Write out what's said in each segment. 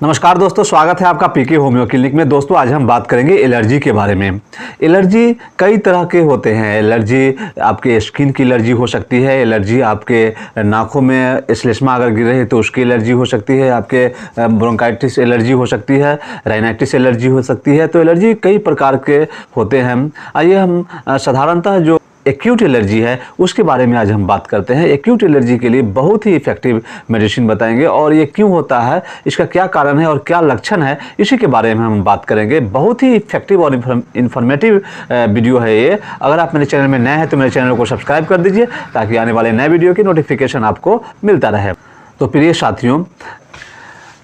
नमस्कार दोस्तों, स्वागत है आपका पीके होम्यो क्लिनिक में। दोस्तों आज हम बात करेंगे एलर्जी के बारे में। एलर्जी कई तरह के होते हैं। एलर्जी आपके स्किन की एलर्जी हो सकती है, एलर्जी आपके नाकों में श्लेष्मा अगर गिर रही है तो उसकी एलर्जी हो सकती है, आपके ब्रोंकाइटिस एलर्जी हो सकती है, राइनाइटिस एलर्जी हो सकती है। तो एलर्जी कई प्रकार के होते हैं। आइए हम साधारणतः जो एक्यूट एलर्जी है उसके बारे में आज हम बात करते हैं। एक्यूट एलर्जी के लिए बहुत ही इफेक्टिव मेडिसिन बताएंगे और ये क्यों होता है, इसका क्या कारण है और क्या लक्षण है, इसी के बारे में हम बात करेंगे। बहुत ही इफेक्टिव और इन्फॉर्मेटिव वीडियो है ये। अगर आप मेरे चैनल में नए हैं तो मेरे चैनल को सब्सक्राइब कर दीजिए ताकि आने वाले नए वीडियो की नोटिफिकेशन आपको मिलता रहे। तो प्रिय साथियों,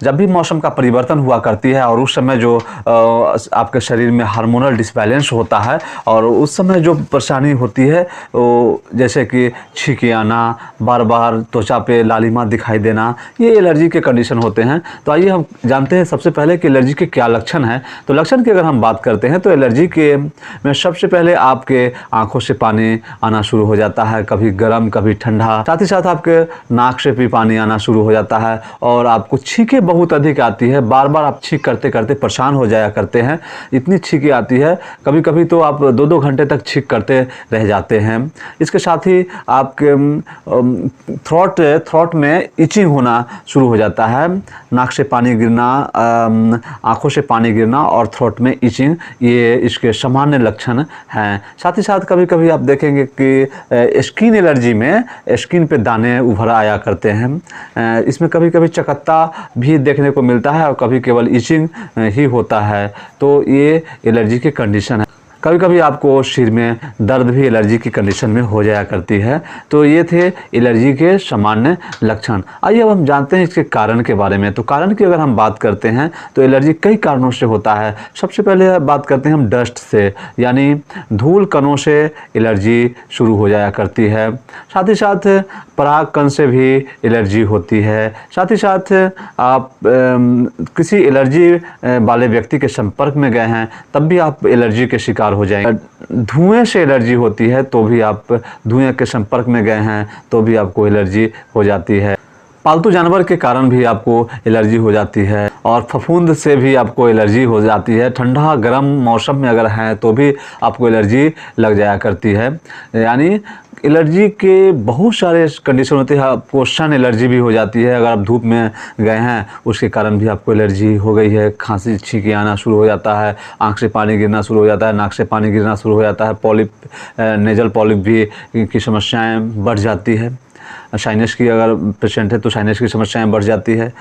जब भी मौसम का परिवर्तन हुआ करती है और उस समय जो आपके शरीर में हार्मोनल डिसबैलेंस होता है और उस समय जो परेशानी होती है जैसे कि छींके आना, बार बार त्वचा पे लालिमा दिखाई देना, ये एलर्जी के कंडीशन होते हैं। तो आइए हम जानते हैं सबसे पहले कि एलर्जी के क्या लक्षण हैं। तो लक्षण की अगर हम बात करते हैं तो एलर्जी के में सबसे पहले आपके आँखों से पानी आना शुरू हो जाता है, कभी गर्म कभी ठंडा। साथ ही साथ आपके नाक से भी पानी आना शुरू हो जाता है और आपको छींके बहुत अधिक आती है। बार बार आप छींक करते करते परेशान हो जाया करते हैं, इतनी छींके आती है। कभी कभी तो आप 2-2 घंटे तक छींक करते रह जाते हैं। इसके साथ ही आपके थ्रोट में इचिंग होना शुरू हो जाता है, नाक से पानी गिरना, आंखों से पानी गिरना और थ्रोट में इचिंग, ये इसके सामान्य लक्षण हैं। साथ ही साथ कभी कभी आप देखेंगे कि स्किन एलर्जी में स्किन पे दाने उभर आया करते हैं। इसमें कभी कभी चकत्ता भी देखने को मिलता है और कभी केवल इचिंग ही होता है। तो ये एलर्जी की कंडीशन है। कभी कभी आपको सिर में दर्द भी एलर्जी की कंडीशन में हो जाया करती है। तो ये थे एलर्जी के सामान्य लक्षण। आइए अब हम जानते हैं इसके कारण के बारे में। तो कारण की अगर हम बात करते हैं तो एलर्जी कई कारणों से होता है। सबसे पहले बात करते हैं हम डस्ट से, यानी धूल कणों से एलर्जी शुरू हो जाया करती है। साथ ही साथ पराग कण से भी एलर्जी होती है। साथ ही साथ आप किसी एलर्जी वाले व्यक्ति के संपर्क में गए हैं तब भी आप एलर्जी के शिकार हो जाएंगे। धुएं से एलर्जी होती है तो भी आप धुएं के संपर्क में गए हैं तो भी आपको एलर्जी हो जाती है। पालतू जानवर के कारण भी आपको एलर्जी हो जाती है और फफूंद से भी आपको एलर्जी हो जाती है। ठंडा गर्म मौसम में अगर हैं तो भी आपको एलर्जी लग जाया करती है। यानी एलर्जी के बहुत सारे कंडीशन होते हैं। आपको सन एलर्जी भी हो जाती है, अगर आप धूप में गए हैं उसके कारण भी आपको एलर्जी हो गई है। खांसी छींके आना शुरू हो जाता है, आंख से पानी गिरना शुरू हो जाता है, नाक से पानी गिरना शुरू हो जाता है, पॉलिप नेजल पॉलिप भी की समस्याएं बढ़ जाती है। साइनस की अगर पेशेंट है तो साइनस की समस्याएं बढ़ जाती है।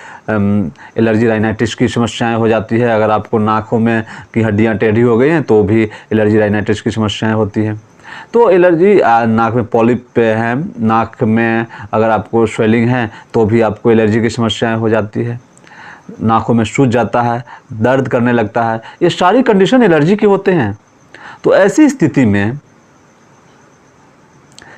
एलर्जी राइनाइटिस की समस्याएं हो जाती है। अगर आपको नाकों में की हड्डियां टेढ़ी हो गई हैं तो भी एलर्जी राइनाइटिस की समस्याएं होती हैं। तो एलर्जी नाक में पॉलिप है, नाक में अगर आपको स्वेलिंग है तो भी आपको एलर्जी की समस्याएं हो जाती है। नाकों में सूज जाता है, दर्द करने लगता है, ये सारी कंडीशन एलर्जी के होते हैं। तो ऐसी स्थिति में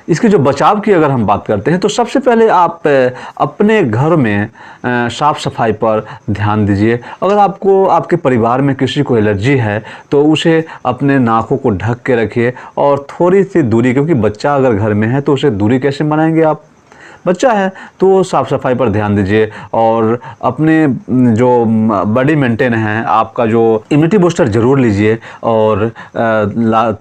इसके जो बचाव की अगर हम बात करते हैं तो सबसे पहले आप अपने घर में साफ़ सफाई पर ध्यान दीजिए। अगर आपको आपके परिवार में किसी को एलर्जी है तो उसे अपने नाकों को ढक के रखिए और थोड़ी सी दूरी, क्योंकि बच्चा अगर घर में है तो उसे दूरी कैसे बनाएंगे आप, बच्चा है तो साफ़ सफाई पर ध्यान दीजिए। और अपने जो बॉडी मेंटेन है, आपका जो इम्यूनिटी बूस्टर ज़रूर लीजिए और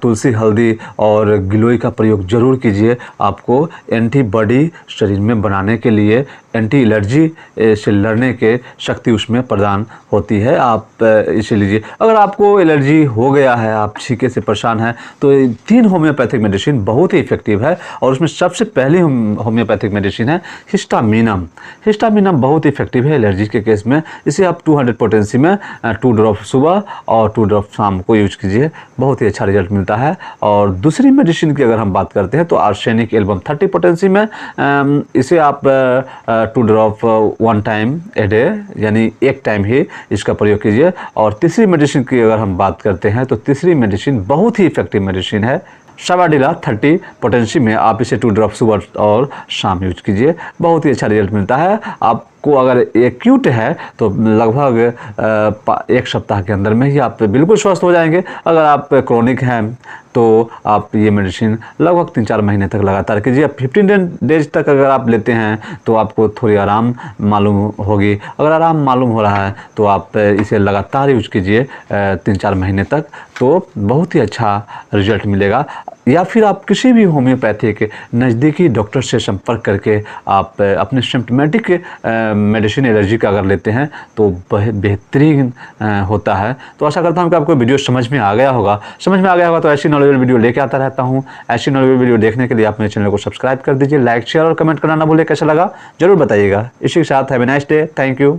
तुलसी हल्दी और गिलोय का प्रयोग ज़रूर कीजिए। आपको एंटीबॉडी शरीर में बनाने के लिए, एंटी एलर्जी से लड़ने के शक्ति उसमें प्रदान होती है। आप इसे लीजिए। अगर आपको एलर्जी हो गया है, आप छींके से परेशान हैं, तो 3 होम्योपैथिक मेडिसिन बहुत ही इफेक्टिव है और उसमें सबसे पहली होम्योपैथिक मेडिसिन है हिस्टामिनम। हिस्टामिनम बहुत इफेक्टिव है एलर्जी के केस में। इसे आप 200 पोटेंसी में 2 ड्रॉप सुबह और 2 ड्रॉप शाम को यूज कीजिए, बहुत ही अच्छा रिजल्ट मिलता है। और दूसरी मेडिसिन की अगर हम बात करते हैं तो आर्सेनिक एल्बम 30 पोटेंसी में, इसे आप 2 ड्रॉप 1 टाइम ए डे, यानी एक टाइम ही इसका प्रयोग कीजिए। और तीसरी मेडिसिन की अगर हम बात करते हैं तो तीसरी मेडिसिन बहुत ही इफेक्टिव मेडिसिन है शवाडीला 30 पोटेंसी में। आप इसे 2 ड्रॉप सुबह और शाम यूज कीजिए, बहुत ही अच्छा रिजल्ट मिलता है। आपको अगर एक्यूट है तो लगभग 1 सप्ताह के अंदर में ही आप बिल्कुल स्वस्थ हो जाएंगे। अगर आप क्रोनिक हैं तो आप ये मेडिसिन लगभग 3-4 महीने तक लगातार कीजिए। 15 डेज तक अगर आप लेते हैं तो आपको थोड़ी आराम मालूम होगी। अगर आराम मालूम हो रहा है तो आप इसे लगातार यूज कीजिए 3-4 महीने तक, तो बहुत ही अच्छा रिजल्ट मिलेगा। या फिर आप किसी भी होम्योपैथिक नज़दीकी डॉक्टर से संपर्क करके आप अपने सिम्टमेटिक मेडिसिन एलर्जी का अगर लेते हैं तो बेहतरीन होता है। तो आशा करता हूँ कि आपको वीडियो समझ में आ गया होगा। तो ऐसी नॉलेजेबल वीडियो लेके आता रहता हूँ। ऐसी नॉलेजेबल वीडियो देखने के लिए आप मेरे चैनल को सब्सक्राइब कर दीजिए, लाइक शेयर और कमेंट करना ना भूलिए। कैसा लगा ज़रूर बताइएगा। इसी के साथ have a nice day. Thank you.